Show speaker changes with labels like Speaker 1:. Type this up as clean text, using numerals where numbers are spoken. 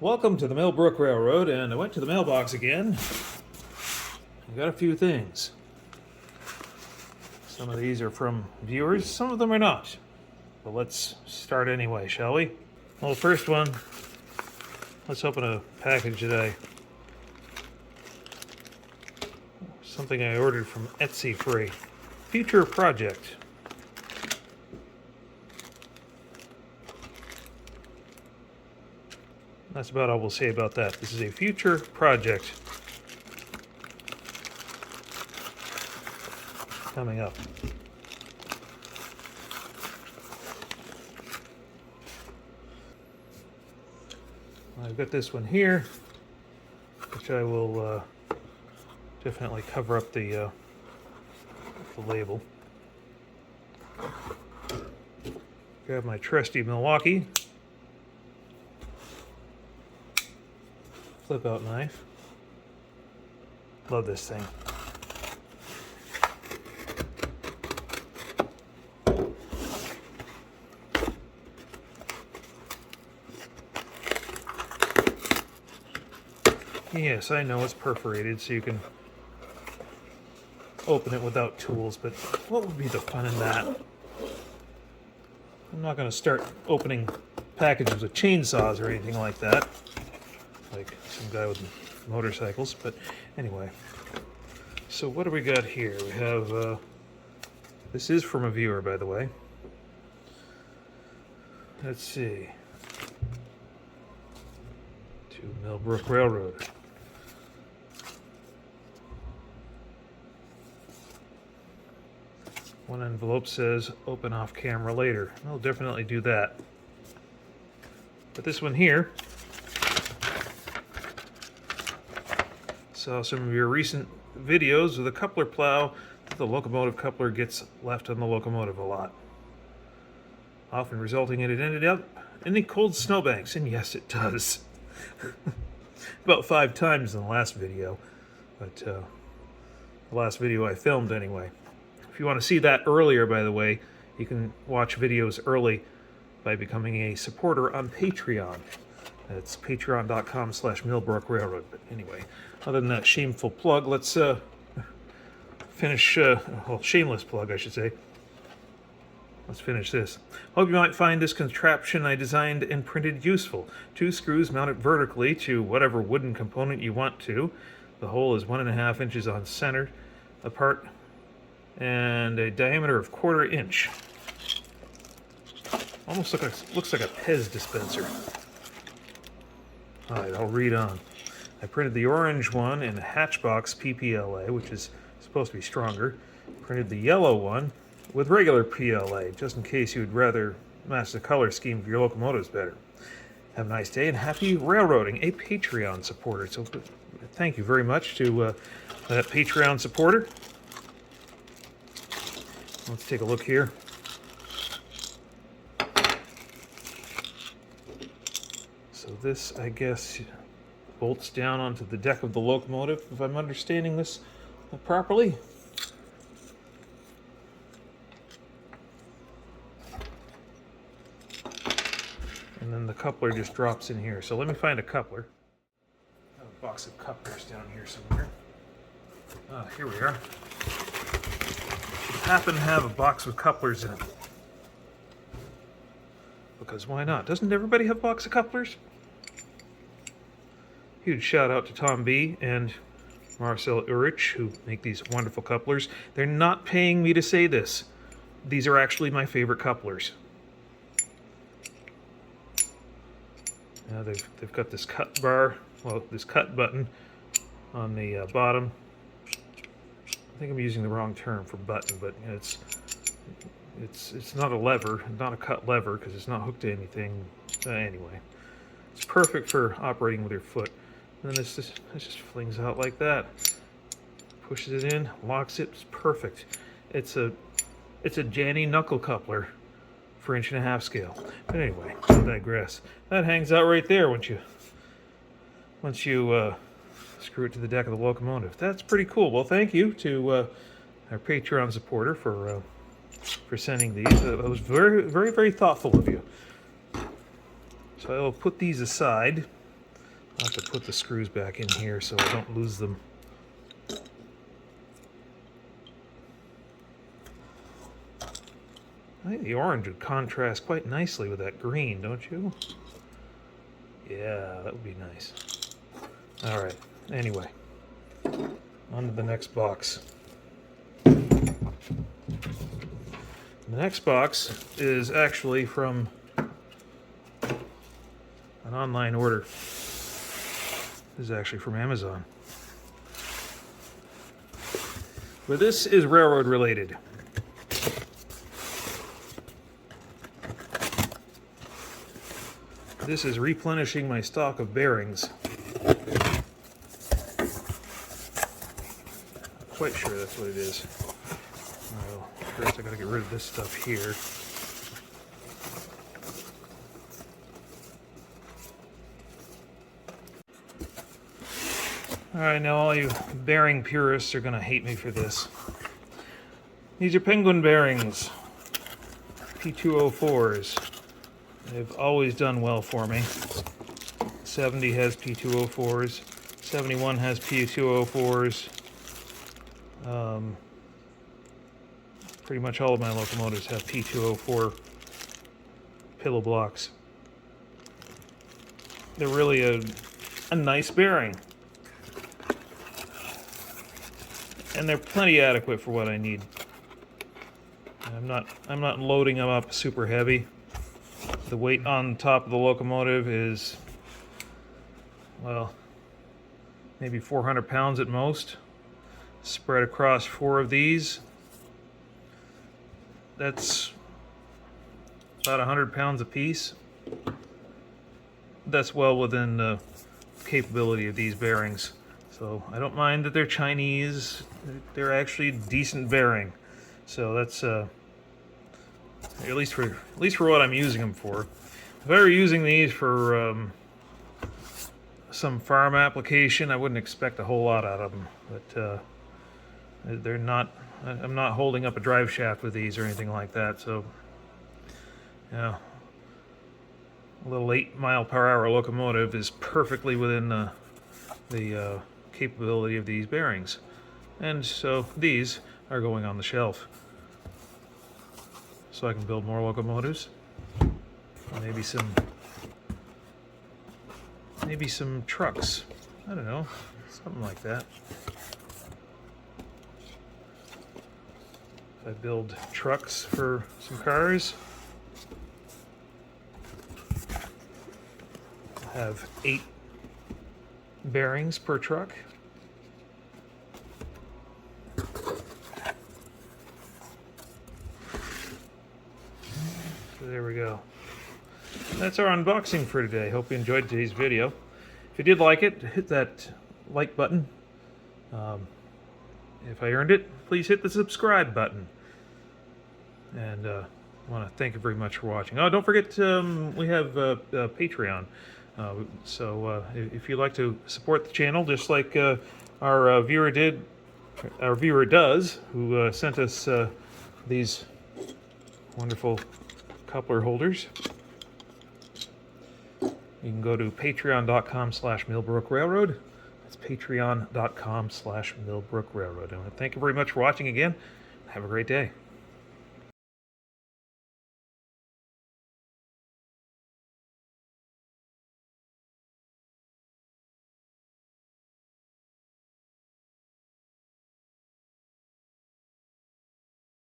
Speaker 1: Welcome to the Millbrook Railroad, and I went to the mailbox again. I got a few things. Some of these are from viewers, some of them are not. But let's start anyway, shall we? Well, the first one, let's open a package today. Something I ordered from Etsy for a future project. That's about all we'll say about that. This is a future project coming up. I've got this one here, which I will definitely cover up the label. Grab my trusty Milwaukee flip out knife. Love this thing. Yes, I know it's perforated, so you can open it without tools, but what would be the fun in that? I'm not going to start opening packages with chainsaws or anything like that, like some guy with motorcycles, but anyway. So what do we got here? We have, this is from a viewer, by the way. Let's see. To Millbrook Railroad. One envelope says, open off camera later. I'll definitely do that. But this one here, saw some of your recent videos with a coupler plow. The locomotive coupler gets left on the locomotive a lot, often resulting in it ended up in the cold snowbanks, and yes, it does. About 5 times in the last video, but the last video I filmed anyway. If you want to see that earlier, by the way, you can watch videos early by becoming a supporter on Patreon. That's patreon.com/Millbrook Railroad. But anyway, other than that shameful plug, let's finish, well, shameless plug, I should say. Let's finish this. Hope you might find this contraption I designed and printed useful. 2 screws mounted vertically to whatever wooden component you want to. The hole is 1.5 inches on center apart and a diameter of 1/4 inch. Almost looks like a Pez dispenser. All right, I'll read on. I printed the orange one in Hatchbox PPLA, which is supposed to be stronger. Printed the yellow one with regular PLA, just in case you would rather match the color scheme of your locomotives better. Have a nice day and happy railroading, a Patreon supporter. So thank you very much to that Patreon supporter. Let's take a look here. So this, I guess, bolts down onto the deck of the locomotive, if I'm understanding this properly. And then the coupler just drops in here. So let me find a coupler. I have a box of couplers down here somewhere. Here we are. Happen to have a box with couplers in it. Because why not? Doesn't everybody have a box of couplers? Huge shout out to Tom B. and Marcel Urich, who make these wonderful couplers. They're not paying me to say this. These are actually my favorite couplers. Now they've got this cut bar, well, this cut button on the bottom. I think I'm using the wrong term for button, but you know, it's not a lever, not a cut lever, because it's not hooked to anything. Anyway, it's perfect for operating with your foot. And then this just flings out like that. Pushes it in, locks it. It's perfect. It's a Janny knuckle coupler for 1.5" scale. But anyway, I digress. That hangs out right there once you screw it to the deck of the locomotive. That's pretty cool. Well, thank you to our Patreon supporter for sending these. That was very, very, very thoughtful of you. So I will put these aside. I'll have to put the screws back in here so I don't lose them. I think the orange would contrast quite nicely with that green, don't you? Yeah, that would be nice. All right, anyway, on to the next box. The next box is actually from an online order. This is actually from Amazon. But this is railroad related. This is replenishing my stock of bearings. Not quite sure that's what it is. Well, first I gotta get rid of this stuff here. Alright, now all you bearing purists are gonna hate me for this. These are Penguin bearings. P204s. They've always done well for me. 70 has P204s. 71 has P204s. Pretty much all of my locomotives have P204 pillow blocks. They're really a nice bearing. And they're plenty adequate for what I need. I'm not loading them up super heavy. The weight on top of the locomotive is, well, maybe 400 pounds at most. Spread across 4 of these. That's about 100 pounds a piece. That's well within the capability of these bearings. So I don't mind that they're Chinese. They're actually decent bearing. So that's at least for what I'm using them for. If I were using these for some farm application, I wouldn't expect a whole lot out of them. But they're not. I'm not holding up a drive shaft with these or anything like that. So yeah, a little 8-mile-per-hour locomotive is perfectly within the capability of these bearings, and so these are going on the shelf. So I can build more locomotives. Maybe some trucks. I don't know, something like that. If I build trucks for some cars, I'll have 8 bearings per truck. So there we go. That's our unboxing for today. Hope you enjoyed today's video. If you did like it, hit that like button. If I earned it, please hit the subscribe button. And I want to thank you very much for watching. Oh, don't forget, we have Patreon. So if you'd like to support the channel, just like our viewer does, who sent us these wonderful coupler holders, you can go to patreon.com/Millbrook Railroad. That's patreon.com/Millbrook Railroad. And thank you very much for watching again. Have a great day.